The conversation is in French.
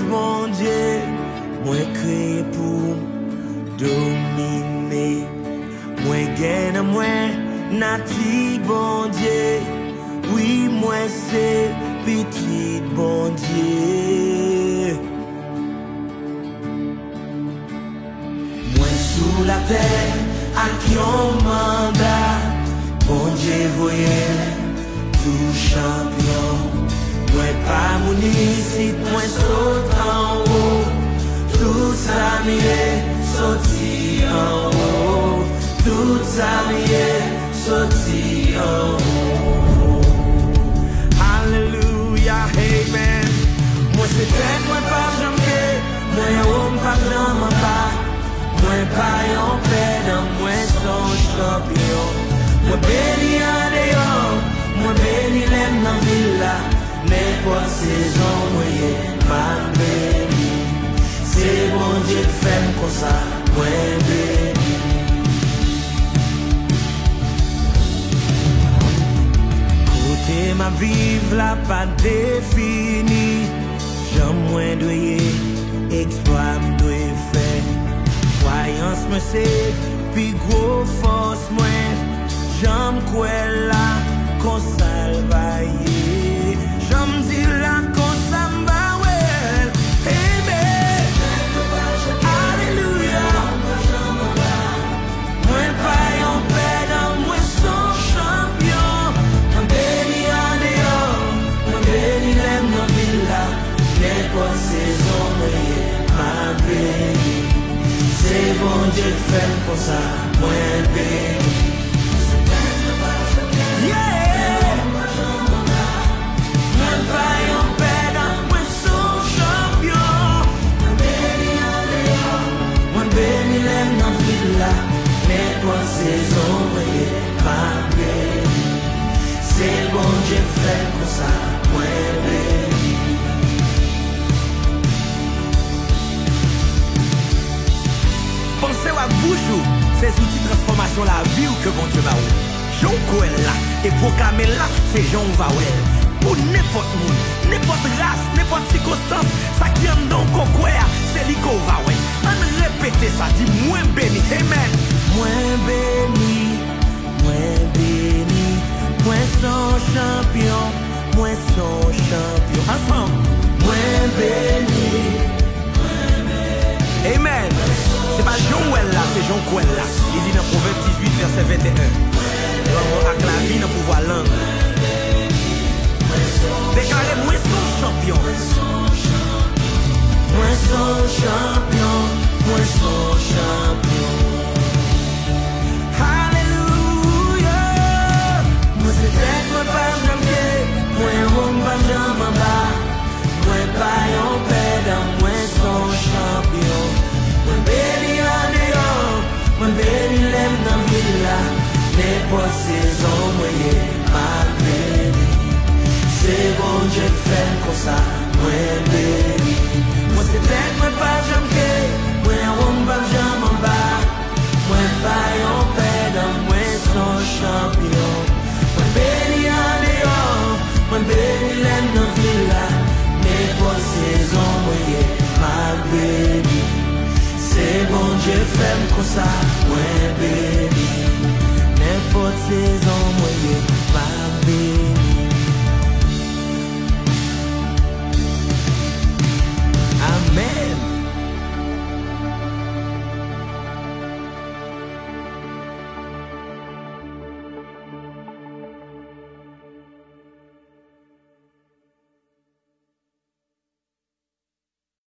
ange, mon Dieu, moi créé pour dominer. Moi gagne, moi nati, bon Dieu. Oui, moi c'est petit, bon Dieu. Moi sous la terre, à qui on mandat, bon Dieu voyait tout champion. Moi pas mon ici, moi saute en haut. Tout ça m'est sorti en haut. Tout ça m'est sorti en haut. Hallelujah, amen. Moi c'est tête, moi pas jamais. Moi homme pas jamais pas. Moi pas en paix dans moi son champion. Moi béni en dehors. Moi béni l'aime dans villa. N'importe saison, moi ma béni. C'est bon Dieu qui fait comme ça, moi béni. Côté ma vie, la pas définie. J'aime moins de exploit, doit faire. Croyance, me c'est, puis gros force, moi. J'aime quoi là, qu'on salvaille. J'aime dire là, qu'on s'emballe. Amen. Alléluia. Moi, pas en paix dans moi, son champion. Moi, béni en dehors. Moi, béni l'aime dans villa. N'importe saison, moi, ma béni. C'est bon Dieu qui fait pour ça, moi, béni. Saison, ma béni. C'est bon Dieu fait pour ça, moi béni. Pensez à vous, ces outils de transformation la vie que bon Dieu va ouvrir. Jean Coel là, et proclamer là, c'est Jean Vawel. Pour n'importe monde, n'importe race, n'importe circonstance, ça qui aime donc qu'on c'est lui qu'on va ouais. On répète ça, dit moins béni, amen. Moins béni, moins son champion, moins son champion. Ensemble, moins béni, amen. C'est pas Jean-Ouel là, c'est Jean-Couel là. Il dit dans Proverbe 18, verset 21. Avec la vie dans le pouvoir langue. Déclarez moins son champion. Moins son champion, moins son champion. Alléluia. Moi c'est tête, moi pas jamais. Moi homme pas jamais bas. Moi pas en paix dans moi son champion. Moi béni en dehors. Moi béni l'aime dans villa. N'importe saison, moi ma béni. C'est bon Dieu qui fait comme ça, moi béni. Moi c'est tête, moi pas jamais. Moi homme pas jamais bas. Moi pas en paix dans moi son champion. Moi béni en dehors. Moi béni l'aime dans villa. N'importe saison, moi ma béni. C'est bon Dieu fait comme ça, moi béni.